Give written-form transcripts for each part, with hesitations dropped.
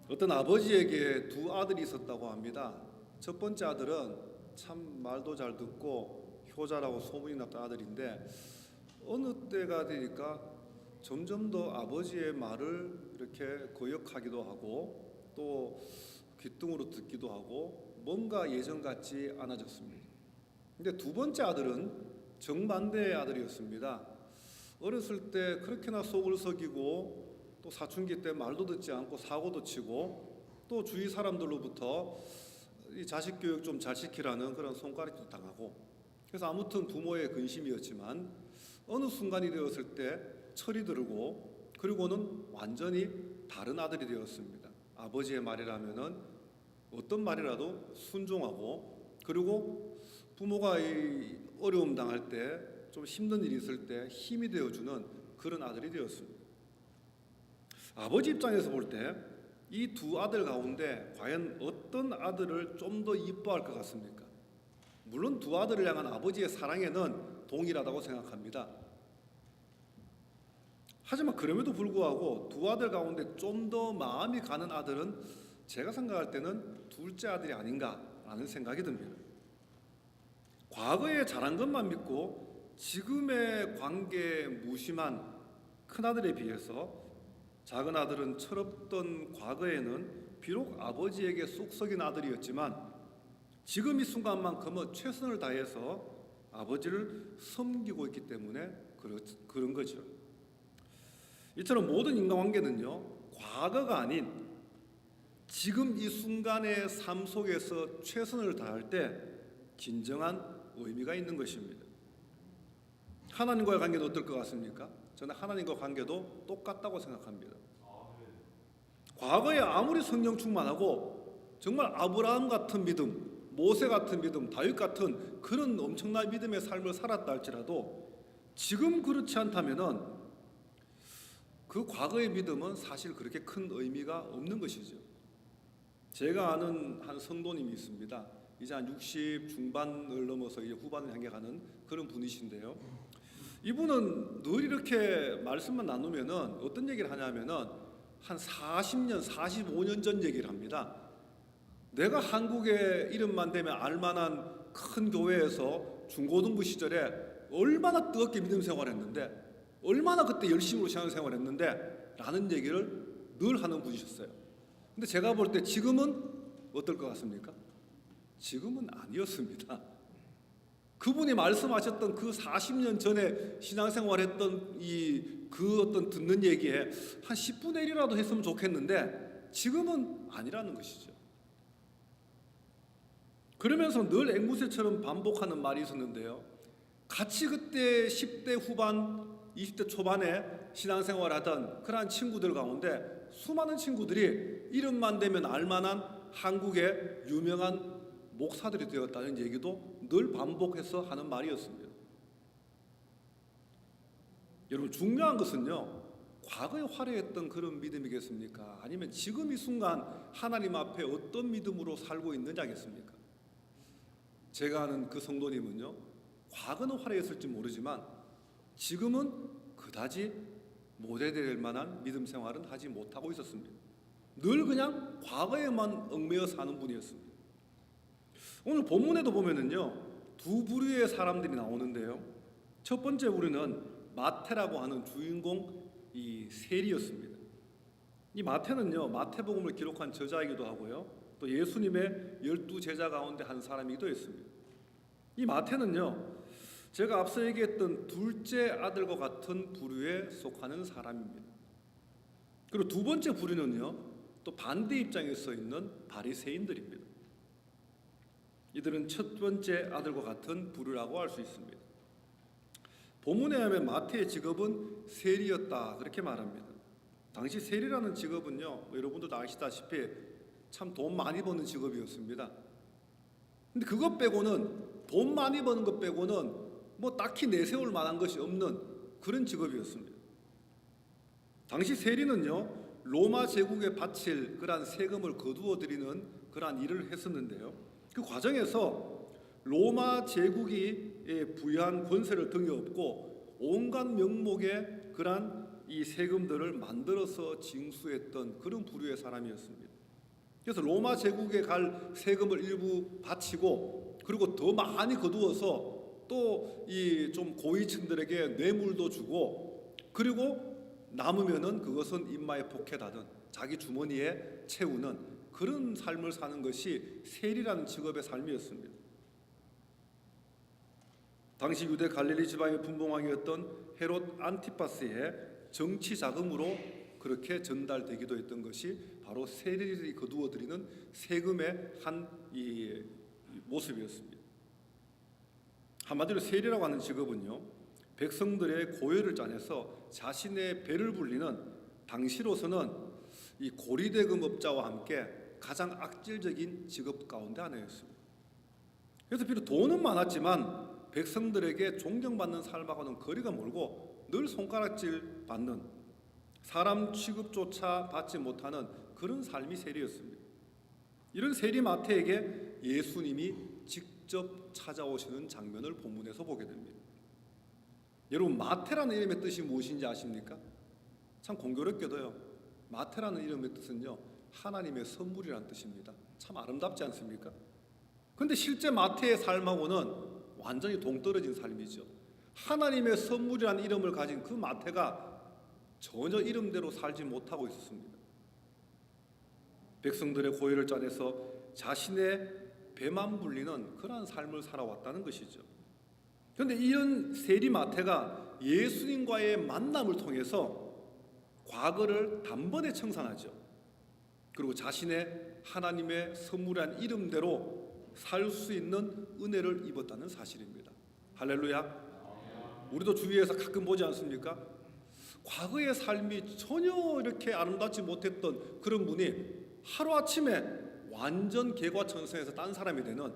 어떤 아버지에게 두 아들이 있었다고 합니다. 첫 번째 아들은 참 말도 잘 듣고 효자라고 소문이 났던 아들인데 어느 때가 되니까 점점 더 아버지의 말을 이렇게 거역하기도 하고 또 귀뚱으로 듣기도 하고 뭔가 예전 같지 않아졌습니다. 근데 두 번째 아들은 정반대의 아들이었습니다. 어렸을 때 그렇게나 속을 썩이고 또 사춘기 때 말도 듣지 않고 사고도 치고 또 주위 사람들로부터 이 자식 교육 좀 잘 시키라는 그런 손가락도 당하고, 그래서 아무튼 부모의 근심이었지만 어느 순간이 되었을 때 철이 들고 그리고는 완전히 다른 아들이 되었습니다. 아버지의 말이라면은 어떤 말이라도 순종하고, 그리고 부모가 이 어려움 당할 때 좀 힘든 일이 있을 때 힘이 되어주는 그런 아들이 되었습니다. 아버지 입장에서 볼 때 이 두 아들 가운데 과연 어떤 아들을 좀 더 이뻐할 것 같습니까? 물론 두 아들을 향한 아버지의 사랑에는 동일하다고 생각합니다. 하지만 그럼에도 불구하고 두 아들 가운데 좀 더 마음이 가는 아들은 제가 생각할 때는 둘째 아들이 아닌가라는 생각이 듭니다. 과거에 잘한 것만 믿고 지금의 관계에 무심한 큰아들에 비해서 작은 아들은 철없던 과거에는 비록 아버지에게 쏙 썩인 아들이었지만 지금 이 순간만큼은 최선을 다해서 아버지를 섬기고 있기 때문에 그런 거죠. 이처럼 모든 인간관계는요, 과거가 아닌 지금 이 순간의 삶 속에서 최선을 다할 때 진정한 의미가 있는 것입니다. 하나님과의 관계도 어떨 것 같습니까? 저는 하나님과 관계도 똑같다고 생각합니다. 과거에 아무리 성령 충만하고 정말 아브라함 같은 믿음, 모세 같은 믿음, 다윗 같은 그런 엄청난 믿음의 삶을 살았다 할지라도 지금 그렇지 않다면은 그 과거의 믿음은 사실 그렇게 큰 의미가 없는 것이죠. 제가 아는 한 성도님이 있습니다. 이제 한 60 중반을 넘어서 이제 후반을 향해 가는 그런 분이신데요. 이분은 늘 이렇게 말씀만 나누면은 어떤 얘기를 하냐면은 한 40년, 45년 전 얘기를 합니다. 내가 한국에 이름만 대면 알만한 큰 교회에서 중고등부 시절에 얼마나 뜨겁게 믿음 생활했는데, 얼마나 그때 열심으로 신앙생활 했는데 라는 얘기를 늘 하는 분이셨어요. 근데 제가 볼 때 지금은 어떨 것 같습니까? 지금은 아니었습니다. 그분이 말씀하셨던 그 40년 전에 신앙생활했던 그 어떤 듣는 얘기에 한 10분의 1이라도 했으면 좋겠는데 지금은 아니라는 것이죠. 그러면서 늘 앵무새처럼 반복하는 말이 있었는데요. 같이 그때 10대 후반, 20대 초반에 신앙생활하던 그러한 친구들 가운데 수많은 친구들이 이름만 대면 알만한 한국의 유명한 목사들이 되었다는 얘기도 늘 반복해서 하는 말이었습니다. 여러분, 중요한 것은요, 과거에 화려했던 그런 믿음이겠습니까? 아니면 지금 이 순간 하나님 앞에 어떤 믿음으로 살고 있느냐겠습니까? 제가 아는 그 성도님은요, 과거는 화려했을지 모르지만 지금은 그다지 모델될 만한 믿음 생활은 하지 못하고 있었습니다. 늘 그냥 과거에만 얽매여 사는 분이었습니다. 오늘 본문에도 보면은요, 두 부류의 사람들이 나오는데요. 첫 번째 부류는 마태라고 하는 주인공 이 세리였습니다. 이 마태는요, 마태복음을 기록한 저자이기도 하고요, 또 예수님의 12 제자 가운데 한 사람이기도 했습니다. 이 마태는요, 제가 앞서 얘기했던 둘째 아들과 같은 부류에 속하는 사람입니다. 그리고 두 번째 부류는요, 또 반대 입장에 서 있는 바리새인들입니다. 이들은 첫 번째 아들과 같은 부류라고 할 수 있습니다. 본문에 하면 마태의 직업은 세리였다 그렇게 말합니다. 당시 세리라는 직업은요, 여러분들도 아시다시피 참 돈 많이 버는 직업이었습니다. 근데 그것 빼고는, 돈 많이 버는 것 빼고는 뭐 딱히 내세울 만한 것이 없는 그런 직업이었습니다. 당시 세리는요, 로마 제국에 바칠 그러한 세금을 거두어 드리는 그러한 일을 했었는데요, 그 과정에서 로마 제국이 부여한 권세를 등에 업고 온갖 명목의 그러한 이 세금들을 만들어서 징수했던 그런 부류의 사람이었습니다. 그래서 로마 제국에 갈 세금을 일부 바치고 그리고 더 많이 거두어서 또 이 좀 고위층들에게 뇌물도 주고 그리고 남으면은 그것은 인마에 포켓하든 자기 주머니에 채우는 그런 삶을 사는 것이 세리라는 직업의 삶이었습니다. 당시 유대 갈릴리 지방의 분봉왕이었던 헤롯 안티파스의 정치 자금으로 그렇게 전달되기도 했던 것이 바로 세리들이 거두어 들이는 세금의 한 이 모습이었습니다. 한마디로 세리라고 하는 직업은요, 백성들의 고열을 짜내서 자신의 배를 불리는 당시로서는 이 고리대금업자와 함께 가장 악질적인 직업 가운데 하나였습니다. 그래서 비록 돈은 많았지만 백성들에게 존경받는 삶하고는 거리가 멀고 늘 손가락질 받는 사람 취급조차 받지 못하는 그런 삶이 세리였습니다. 이런 세리 마태에게 예수님이 직접 찾아오시는 장면을 본문에서 보게 됩니다. 여러분, 마태라는 이름의 뜻이 무엇인지 아십니까? 참 공교롭게도요, 마태라는 이름의 뜻은요, 하나님의 선물이라는 뜻입니다. 참 아름답지 않습니까? 그런데 실제 마태의 삶하고는 완전히 동떨어진 삶이죠. 하나님의 선물이라는 이름을 가진 그 마태가 전혀 이름대로 살지 못하고 있었습니다. 백성들의 고열을 짜내서 자신의 배만 불리는 그러한 삶을 살아왔다는 것이죠. 그런데 이런 세리 마태가 예수님과의 만남을 통해서 과거를 단번에 청산하죠. 그리고 자신의 하나님의 선물한 이름대로 살 수 있는 은혜를 입었다는 사실입니다. 할렐루야. 우리도 주위에서 가끔 보지 않습니까? 과거의 삶이 전혀 이렇게 아름답지 못했던 그런 분이 하루아침에 완전 개과천선해서 딴 사람이 되는,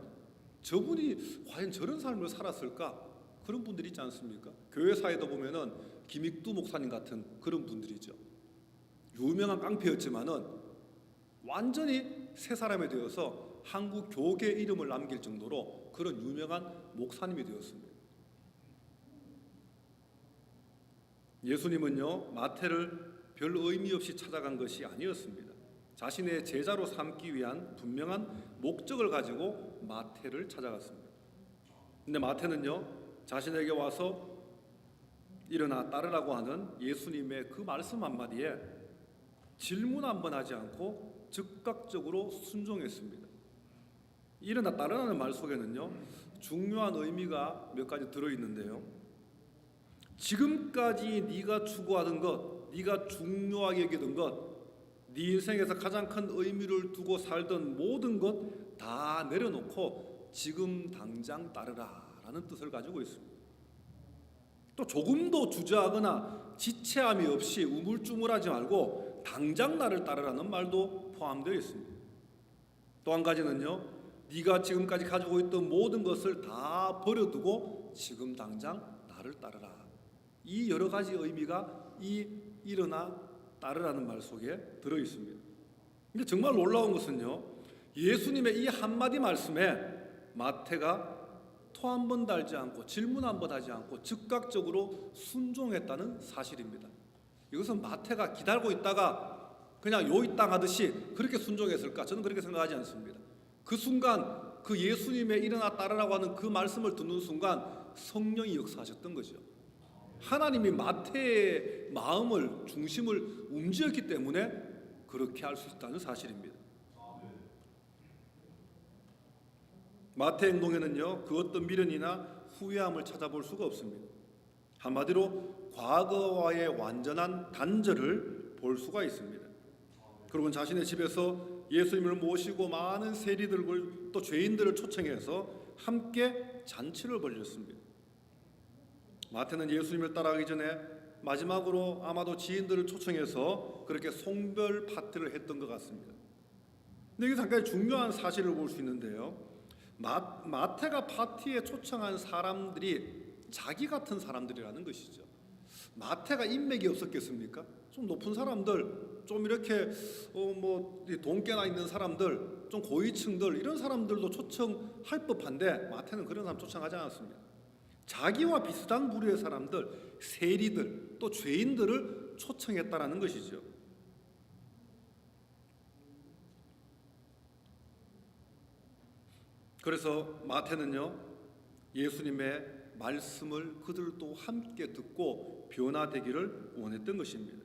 저분이 과연 저런 삶을 살았을까? 그런 분들이 있지 않습니까? 교회사에도 보면은 김익두 목사님 같은 그런 분들이죠. 유명한 깡패였지만은 완전히 새 사람이 되어서 한국 교계 이름을 남길 정도로 그런 유명한 목사님이 되었습니다. 예수님은요, 마태를 별 의미 없이 찾아간 것이 아니었습니다. 자신의 제자로 삼기 위한 분명한 목적을 가지고 마태를 찾아갔습니다. 근데 마태는요, 자신에게 와서 일어나 따르라고 하는 예수님의 그 말씀 한마디에 질문 한번 하지 않고 즉각적으로 순종했습니다. 일어나 따르라는 말 속에는요, 중요한 의미가 몇 가지 들어있는데요. 지금까지 네가 추구하던 것, 네가 중요하게 여기던 것, 네 인생에서 가장 큰 의미를 두고 살던 모든 것 다 내려놓고 지금 당장 따르라 라는 뜻을 가지고 있습니다. 또 조금도 주저하거나 지체함이 없이 우물쭈물하지 말고 당장 나를 따르라는 말도 포함되어 있습니다. 또 한 가지는요, 네가 지금까지 가지고 있던 모든 것을 다 버려두고 지금 당장 나를 따르라. 이 여러 가지 의미가 이 일어나 따르라는 말 속에 들어 있습니다. 근데 정말 놀라운 것은요, 예수님의 이 한마디 말씀에 마태가 토 한 번 달지 않고 질문 한 번 하지 않고 즉각적으로 순종했다는 사실입니다. 이것은 마태가 기다리고 있다가 그냥 요이 땅 하듯이 그렇게 순종했을까? 저는 그렇게 생각하지 않습니다. 그 순간 그 예수님의 일어나 따르라고 하는 그 말씀을 듣는 순간 성령이 역사하셨던 거죠. 하나님이 마태의 마음을, 중심을 움직였기 때문에 그렇게 할 수 있다는 사실입니다. 마태 행동에는요, 그 어떤 미련이나 후회함을 찾아볼 수가 없습니다. 한마디로 과거와의 완전한 단절을 볼 수가 있습니다. 그리고 자신의 집에서 예수님을 모시고 많은 세리들을 또 죄인들을 초청해서 함께 잔치를 벌였습니다. 마태는 예수님을 따라가기 전에 마지막으로 아마도 지인들을 초청해서 그렇게 송별 파티를 했던 것 같습니다. 근데 이게 상당히 중요한 사실을 볼 수 있는데요. 마태가 파티에 초청한 사람들이 자기 같은 사람들이라는 것이죠. 마태가 인맥이 없었겠습니까? 좀 높은 사람들, 좀 이렇게 돈깨나 있는 사람들, 좀 고위층들, 이런 사람들도 초청할 법한데 마태는 그런 사람 초청하지 않았습니다. 자기와 비슷한 부류의 사람들, 세리들, 또 죄인들을 초청했다라는 것이죠. 그래서 마태는요, 예수님의 말씀을 그들도 함께 듣고 변화되기를 원했던 것입니다.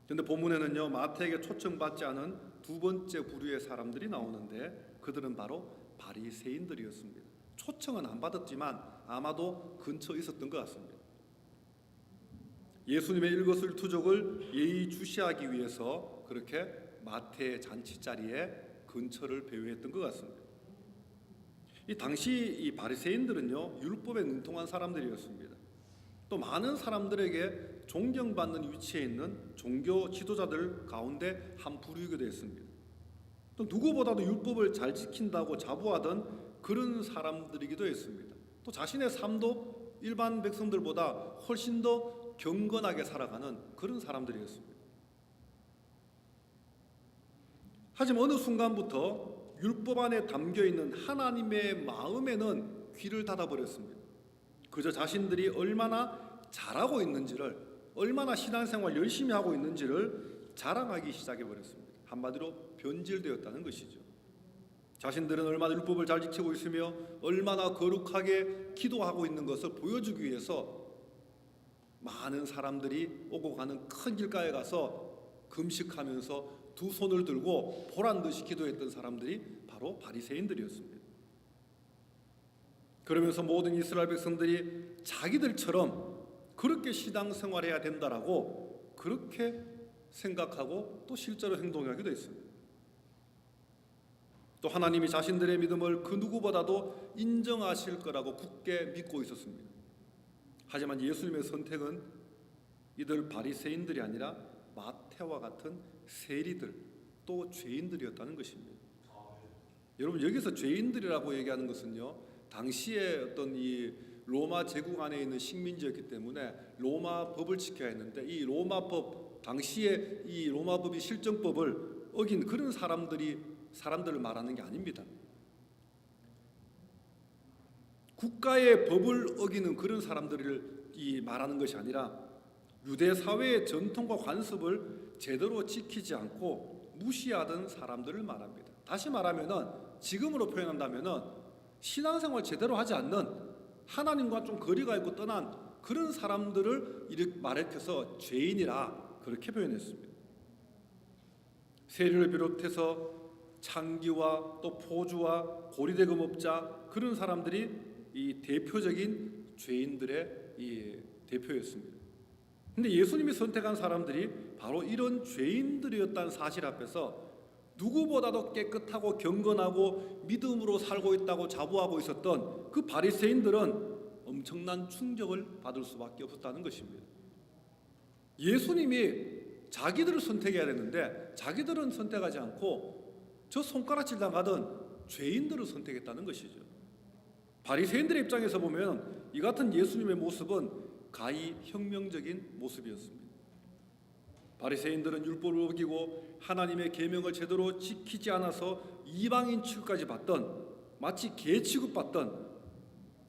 그런데 본문에는요, 마태에게 초청받지 않은 두 번째 부류의 사람들이 나오는데 그들은 바로 바리새인들이었습니다. 초청은 안 받았지만 아마도 근처에 있었던 것 같습니다. 예수님의 일거수일투족을 예의주시하기 위해서 그렇게 마태의 잔치 자리에 근처를 배회했던 것 같습니다. 이 당시 이 바리새인들은요, 율법에 능통한 사람들이었습니다. 또 많은 사람들에게 존경받는 위치에 있는 종교 지도자들 가운데 한 부류이기도 했습니다. 또 누구보다도 율법을 잘 지킨다고 자부하던 그런 사람들이기도 했습니다. 또 자신의 삶도 일반 백성들보다 훨씬 더 경건하게 살아가는 그런 사람들이었습니다. 하지만 어느 순간부터 율법 안에 담겨있는 하나님의 마음에는 귀를 닫아버렸습니다. 그저 자신들이 얼마나 잘하고 있는지를, 얼마나 신앙생활 열심히 하고 있는지를 자랑하기 시작해버렸습니다. 한마디로 변질되었다는 것이죠. 자신들은 얼마나 율법을 잘 지키고 있으며 얼마나 거룩하게 기도하고 있는 것을 보여주기 위해서 많은 사람들이 오고 가는 큰 길가에 가서 금식하면서 두 손을 들고 보란듯이 기도했던 사람들이 바로 바리새인들이었습니다. 그러면서 모든 이스라엘 백성들이 자기들처럼 그렇게 신앙생활해야 된다라고 그렇게 생각하고 또 실제로 행동하기도 했습니다. 또 하나님이 자신들의 믿음을 그 누구보다도 인정하실 거라고 굳게 믿고 있었습니다. 하지만 예수님의 선택은 이들 바리새인들이 아니라 마태와 같은 세리들, 또 죄인들이었다는 것입니다. 여러분, 여기서 죄인들이라고 얘기하는 것은요, 당시에 어떤 이 로마 제국 안에 있는 식민지였기 때문에 로마 법을 지켜야 했는데, 이 로마 법, 당시에 이 로마 법이 실정법을 어긴 그런 사람들을 말하는 게 아닙니다. 국가의 법을 어기는 그런 사람들을 말하는 것이 아니라 유대 사회의 전통과 관습을 제대로 지키지 않고 무시하던 사람들을 말합니다. 다시 말하면은, 지금으로 표현한다면은 신앙생활 제대로 하지 않는, 하나님과 좀 거리가 있고 떠난 그런 사람들을 이렇게 말해서 죄인이라 그렇게 표현했습니다. 세리를 비롯해서 창기와 또 포주와 고리대금업자, 그런 사람들이 이 대표적인 죄인들의 이 대표였습니다. 근데 예수님이 선택한 사람들이 바로 이런 죄인들이었다는 사실 앞에서 누구보다도 깨끗하고 경건하고 믿음으로 살고 있다고 자부하고 있었던 그 바리새인들은 엄청난 충격을 받을 수밖에 없었다는 것입니다. 예수님이 자기들을 선택해야 되는데 자기들은 선택하지 않고 저 손가락질 당하던 죄인들을 선택했다는 것이죠. 바리새인들의 입장에서 보면 이 같은 예수님의 모습은 가히 혁명적인 모습이었습니다. 바리새인들은 율법을 어기고 하나님의 계명을 제대로 지키지 않아서 이방인 취급까지 받던, 마치 개 취급받던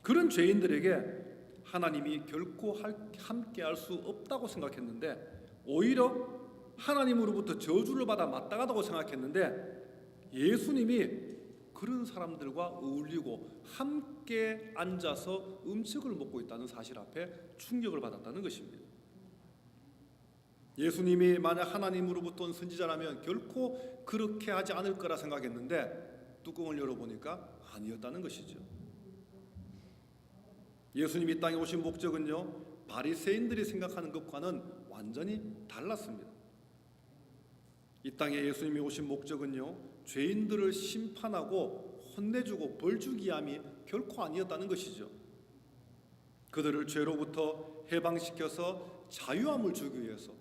그런 죄인들에게 하나님이 결코 함께 할 수 없다고 생각했는데, 오히려 하나님으로부터 저주를 받아 마땅하다고 생각했는데, 예수님이 그런 사람들과 어울리고 함께 앉아서 음식을 먹고 있다는 사실 앞에 충격을 받았다는 것입니다. 예수님이 만약 하나님으로부터 온 선지자라면 결코 그렇게 하지 않을 거라 생각했는데 뚜껑을 열어보니까 아니었다는 것이죠. 예수님이 이 땅에 오신 목적은요, 바리새인들이 생각하는 것과는 완전히 달랐습니다. 이 땅에 예수님이 오신 목적은요, 죄인들을 심판하고 혼내주고 벌주기 함이 결코 아니었다는 것이죠. 그들을 죄로부터 해방시켜서 자유함을 주기 위해서,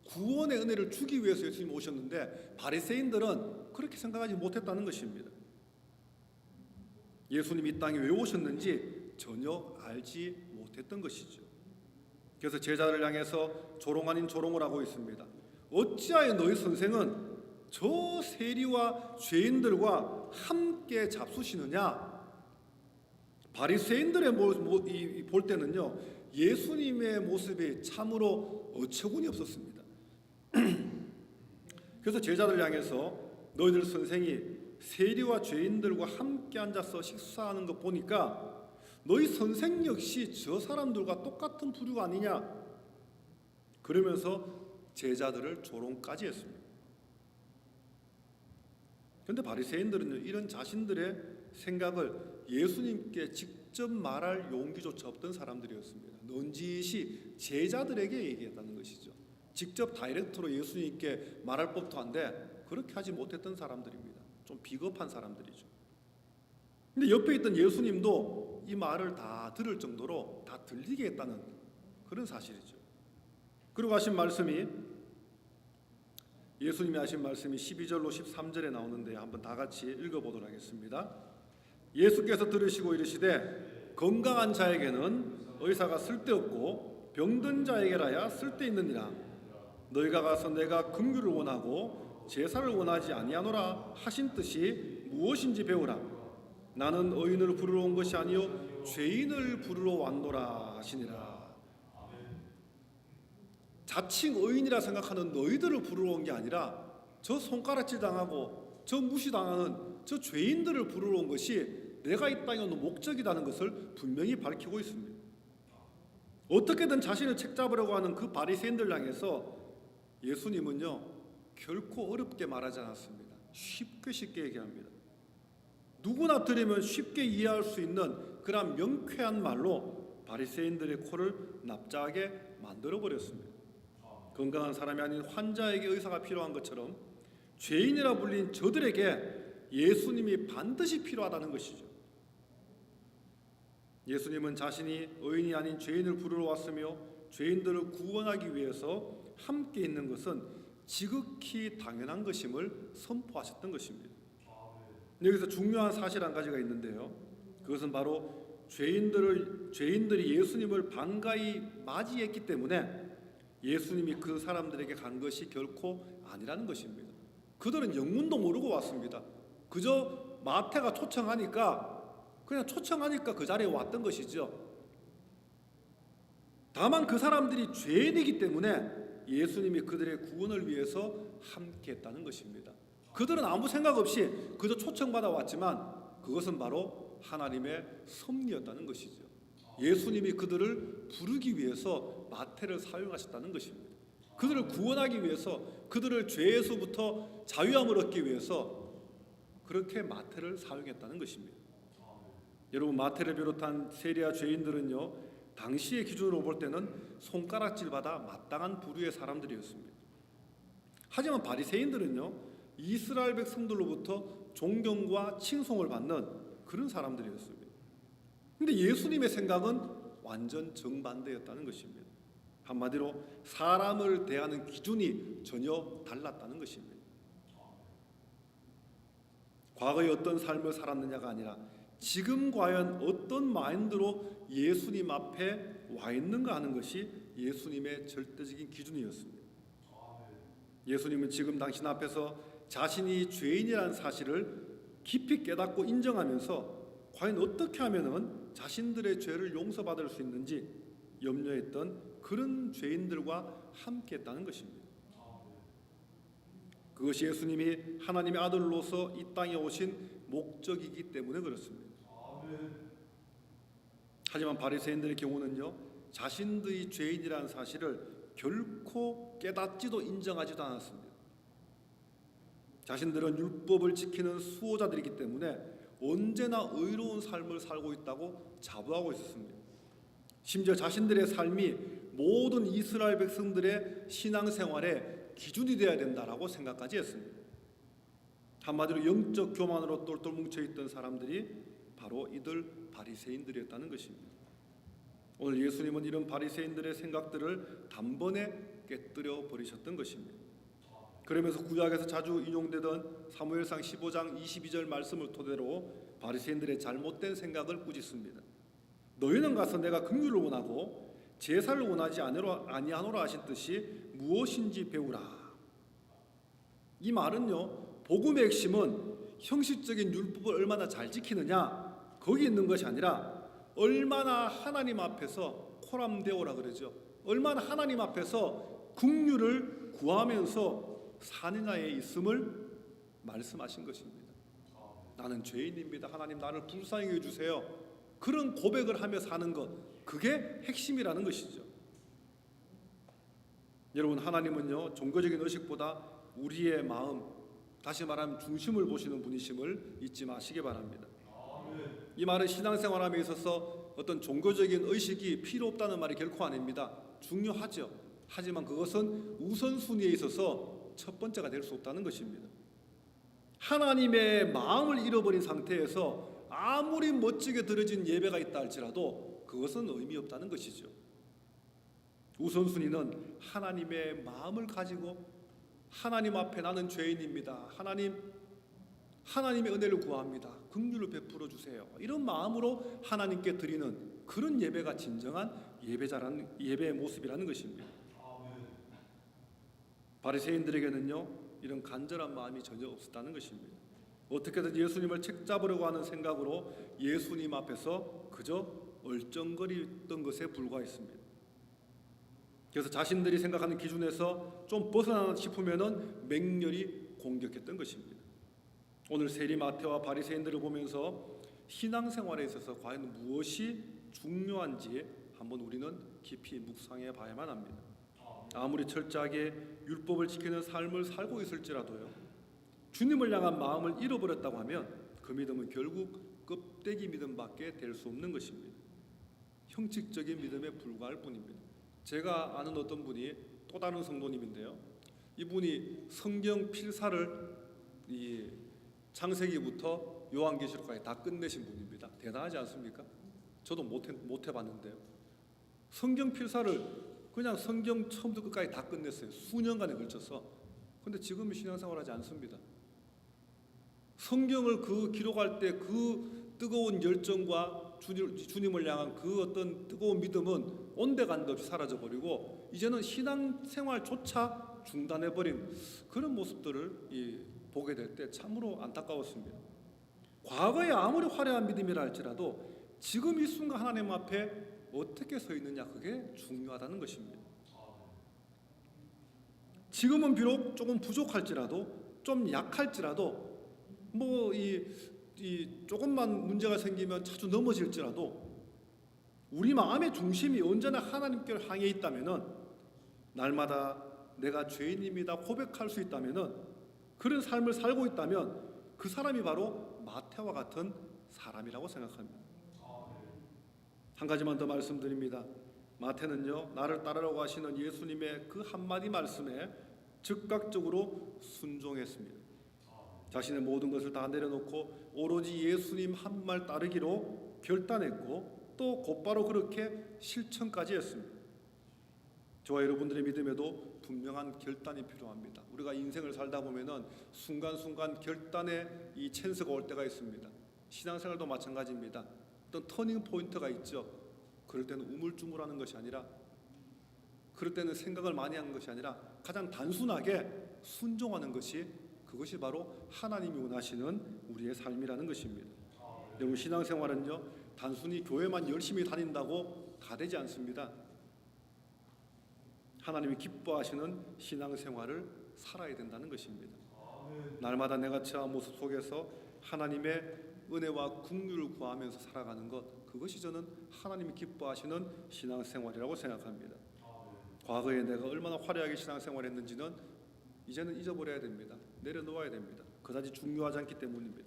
구원의 은혜를 주기 위해서 예수님이 오셨는데 바리새인들은 그렇게 생각하지 못했다는 것입니다. 예수님이 이 땅에 왜 오셨는지 전혀 알지 못했던 것이죠. 그래서 제자를 향해서 조롱 아닌 조롱을 하고 있습니다. 어찌하여 너희 선생은 저 세리와 죄인들과 함께 잡수시느냐? 바리새인들의 볼 때는요, 예수님의 모습이 참으로 어처구니 없었습니다. 그래서 제자들 향해서 너희들 선생이 세리와 죄인들과 함께 앉아서 식사하는 거 보니까 너희 선생 역시 저 사람들과 똑같은 부류가 아니냐, 그러면서 제자들을 조롱까지 했습니다. 그런데 바리새인들은 이런 자신들의 생각을 예수님께 직접 말할 용기조차 없던 사람들이었습니다. 넌지시 제자들에게 얘기했다는 것이죠. 직접 다이렉트로 예수님께 말할 법도 한데 그렇게 하지 못했던 사람들입니다. 좀 비겁한 사람들이죠. 근데 옆에 있던 예수님도 이 말을 다 들을 정도로 다 들리게 했다는 그런 사실이죠. 그리고 예수님이 하신 말씀이 12절로 13절에 나오는데 한번 다 같이 읽어보도록 하겠습니다. 예수께서 들으시고 이르시되 건강한 자에게는 의사가 쓸데없고 병든 자에게라야 쓸데있느니라. 너희가 가서 내가 긍휼을 원하고 제사를 원하지 아니하노라 하신 뜻이 무엇인지 배우라. 나는 의인을 부르러 온 것이 아니요 죄인을 부르러 왔노라 하시니라. 자칭 의인이라 생각하는 너희들을 부르러 온 게 아니라 저 손가락질 당하고 저 무시당하는 저 죄인들을 부르러 온 것이 내가 이 땅에 오는 목적이라는 것을 분명히 밝히고 있습니다. 어떻게든 자신을 책잡으려고 하는 그 바리새인들 향해서 예수님은요 결코 어렵게 말하지 않았습니다. 쉽게 얘기합니다. 누구나 들으면 쉽게 이해할 수 있는 그런 명쾌한 말로 바리새인들의 코를 납작하게 만들어버렸습니다. 건강한 사람이 아닌 환자에게 의사가 필요한 것처럼 죄인이라 불린 저들에게 예수님이 반드시 필요하다는 것이죠. 예수님은 자신이 의인이 아닌 죄인을 부르러 왔으며 죄인들을 구원하기 위해서 함께 있는 것은 지극히 당연한 것임을 선포하셨던 것입니다. 여기서 중요한 사실 한 가지가 있는데요. 그것은 바로 죄인들이 예수님을 반가이 맞이했기 때문에 예수님이 그 사람들에게 간 것이 결코 아니라는 것입니다. 그들은 영문도 모르고 왔습니다. 그저 마태가 초청하니까 그 자리에 왔던 것이죠. 다만 그 사람들이 죄인이기 때문에 예수님이 그들의 구원을 위해서 함께 했다는 것입니다. 그들은 아무 생각 없이 그저 초청받아 왔지만 그것은 바로 하나님의 섭리였다는 것이죠. 예수님이 그들을 부르기 위해서 마태를 사용하셨다는 것입니다. 그들을 구원하기 위해서, 그들을 죄에서부터 자유함을 얻기 위해서 그렇게 마태를 사용했다는 것입니다. 여러분, 마태를 비롯한 세리와 죄인들은요 당시의 기준으로 볼 때는 손가락질받아 마땅한 부류의 사람들이었습니다. 하지만 바리새인들은요 이스라엘 백성들로부터 존경과 칭송을 받는 그런 사람들이었습니다. 그런데 예수님의 생각은 완전 정반대였다는 것입니다. 한마디로 사람을 대하는 기준이 전혀 달랐다는 것입니다. 과거에 어떤 삶을 살았느냐가 아니라 지금 과연 어떤 마인드로 예수님 앞에 와 있는가 하는 것이 예수님의 절대적인 기준이었습니다. 예수님은 지금 당신 앞에서 자신이 죄인이라는 사실을 깊이 깨닫고 인정하면서 과연 어떻게 하면은 자신들의 죄를 용서받을 수 있는지 염려했던 그런 죄인들과 함께했다는 것입니다. 그것이 예수님이 하나님의 아들로서 이 땅에 오신 목적이기 때문에 그렇습니다. 하지만 바리새인들의 경우는요 자신들이 죄인이라는 사실을 결코 깨닫지도 인정하지도 않았습니다. 자신들은 율법을 지키는 수호자들이기 때문에 언제나 의로운 삶을 살고 있다고 자부하고 있었습니다. 심지어 자신들의 삶이 모든 이스라엘 백성들의 신앙생활의 기준이 되어야 된다라고 생각까지 했습니다. 한마디로 영적 교만으로 똘똘 뭉쳐있던 사람들이 바로 이들 바리새인들이었다는 것입니다. 오늘 예수님은 이런 바리새인들의 생각들을 단번에 깨뜨려 버리셨던 것입니다. 그러면서 구약에서 자주 인용되던 사무엘상 15장 22절 말씀을 토대로 바리새인들의 잘못된 생각을 꾸짖습니다. 너희는 가서 내가 긍휼을 원하고 제사를 원하지 아니하노라 하신 뜻이 무엇인지 배우라. 이 말은요 복음의 핵심은 형식적인 율법을 얼마나 잘 지키느냐 거기 있는 것이 아니라 얼마나 하나님 앞에서 코람데오라 그러죠. 얼마나 하나님 앞에서 긍휼을 구하면서 사느냐에 있음을 말씀하신 것입니다. 나는 죄인입니다. 하나님 나를 불쌍히 여겨주세요. 그런 고백을 하며 사는 것, 그게 핵심이라는 것이죠. 여러분, 하나님은요 종교적인 의식보다 우리의 마음, 다시 말하면 중심을 보시는 분이심을 잊지 마시기 바랍니다. 이 말은 신앙생활함에 있어서 어떤 종교적인 의식이 필요 없다는 말이 결코 아닙니다. 중요하죠. 하지만 그것은 우선순위에 있어서 첫 번째가 될 수 없다는 것입니다. 하나님의 마음을 잃어버린 상태에서 아무리 멋지게 드려진 예배가 있다 할지라도 그것은 의미 없다는 것이죠. 우선순위는 하나님의 마음을 가지고 하나님 앞에 나는 죄인입니다. 하나님의 은혜를 구합니다. 긍휼을 베풀어 주세요. 이런 마음으로 하나님께 드리는 그런 예배가 진정한 예배의 모습이라는 것입니다. 바리새인들에게는요 이런 간절한 마음이 전혀 없었다는 것입니다. 어떻게든 예수님을 책잡으려고 하는 생각으로 예수님 앞에서 그저 얼쩡거리던 것에 불과했습니다. 그래서 자신들이 생각하는 기준에서 좀 벗어나나 싶으면은 맹렬히 공격했던 것입니다. 오늘 세리마태와 바리새인들을 보면서 신앙생활에 있어서 과연 무엇이 중요한지 한번 우리는 깊이 묵상해 봐야만 합니다. 아무리 철저하게 율법을 지키는 삶을 살고 있을지라도요 주님을 향한 마음을 잃어버렸다고 하면 그 믿음은 결국 껍데기 믿음밖에 될 수 없는 것입니다. 형식적인 믿음에 불과할 뿐입니다. 제가 아는 어떤 분이 또 다른 성도님인데요, 이분이 성경 필사를 이 창세기부터 요한계시록까지 다 끝내신 분입니다. 대단하지 않습니까? 저도 못 해봤는데요. 성경 필사를 그냥 성경 처음부터 끝까지 다 끝냈어요. 수년간에 걸쳐서. 근데 지금은 신앙생활하지 않습니다. 성경을 그 기록할 때 그 뜨거운 열정과 주님을 향한 그 어떤 뜨거운 믿음은 온데간데 없이 사라져버리고 이제는 신앙생활조차 중단해버린 그런 모습들을 보게 될 때 참으로 안타까웠습니다. 과거에 아무리 화려한 믿음이라 할지라도 지금 이 순간 하나님 앞에 어떻게 서 있느냐, 그게 중요하다는 것입니다. 지금은 비록 조금 부족할지라도 좀 약할지라도 조금만 문제가 생기면 자주 넘어질지라도 우리 마음의 중심이 언제나 하나님께로 향해 있다면은 날마다 내가 죄인입니다 고백할 수 있다면은 그런 삶을 살고 있다면 그 사람이 바로 마태와 같은 사람이라고 생각합니다. 한 가지만 더 말씀드립니다. 마태는요 나를 따르라고 하시는 예수님의 그 한마디 말씀에 즉각적으로 순종했습니다. 자신의 모든 것을 다 내려놓고 오로지 예수님 한 말 따르기로 결단했고 또 곧바로 그렇게 실천까지 했습니다. 저와 여러분들의 믿음에도 분명한 결단이 필요합니다. 우리가 인생을 살다 보면은 순간순간 결단의 이 찬스가 올 때가 있습니다. 신앙생활도 마찬가지입니다. 어떤 터닝 포인트가 있죠. 그럴 때는 우물쭈물하는 것이 아니라, 그럴 때는 생각을 많이 하는 것이 아니라 가장 단순하게 순종하는 것이, 그것이 바로 하나님이 원하시는 우리의 삶이라는 것입니다. 여러분, 신앙생활은요 단순히 교회만 열심히 다닌다고 다 되지 않습니다. 하나님이 기뻐하시는 신앙생활을 살아야 된다는 것입니다. 날마다 내가 처한 모습 속에서 하나님의 은혜와 긍휼을 구하면서 살아가는 것, 그것이 저는 하나님이 기뻐하시는 신앙생활이라고 생각합니다. 과거에 내가 얼마나 화려하게 신앙생활했는지는 이제는 잊어버려야 됩니다. 내려놓아야 됩니다. 그다지 중요하지 않기 때문입니다.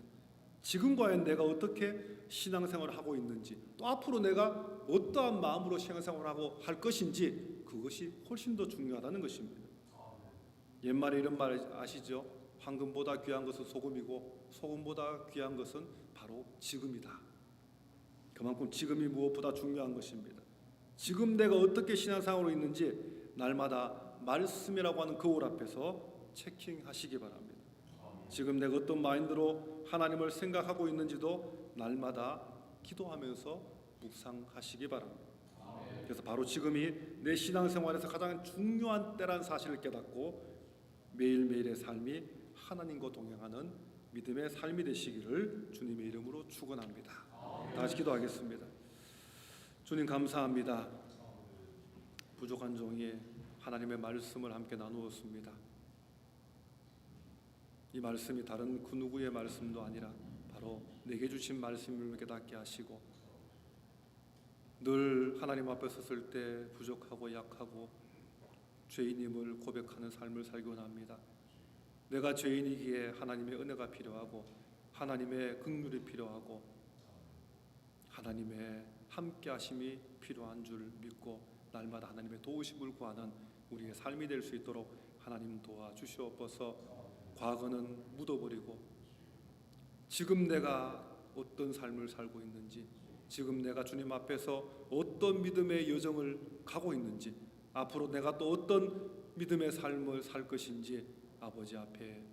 지금 과연 내가 어떻게 신앙생활을 하고 있는지, 또 앞으로 내가 어떠한 마음으로 신앙생활을 하고 할 것인지, 그것이 훨씬 더 중요하다는 것입니다. 옛말에 이런 말 아시죠? 황금보다 귀한 것은 소금이고 소금보다 귀한 것은 바로 지금이다. 그만큼 지금이 무엇보다 중요한 것입니다. 지금 내가 어떻게 신앙생활로 있는지 날마다 말씀이라고 하는 거울 앞에서 체킹하시기 바랍니다. 지금 내가 어떤 마인드로 하나님을 생각하고 있는지도 날마다 기도하면서 묵상하시기 바랍니다. 그래서 바로 지금이 내 신앙생활에서 가장 중요한 때란 사실을 깨닫고 매일매일의 삶이 하나님과 동행하는 믿음의 삶이 되시기를 주님의 이름으로 축원합니다. 다시 기도하겠습니다. 주님 감사합니다. 부족한 종이 하나님의 말씀을 함께 나누었습니다. 이 말씀이 다른 그 누구의 말씀도 아니라 바로 내게 주신 말씀을 깨닫게 하시고 늘 하나님 앞에 섰을 때 부족하고 약하고 죄인임을 고백하는 삶을 살기 원합니다. 내가 죄인이기에 하나님의 은혜가 필요하고 하나님의 긍휼이 필요하고 하나님의 함께하심이 필요한 줄 믿고 날마다 하나님의 도우심을 구하는 우리의 삶이 될 수 있도록 하나님 도와주시옵소서. 과거는 묻어버리고 지금 내가 어떤 삶을 살고 있는지, 지금 내가 주님 앞에서 어떤 믿음의 여정을 가고 있는지, 앞으로 내가 또 어떤 믿음의 삶을 살 것인지 아버지 앞에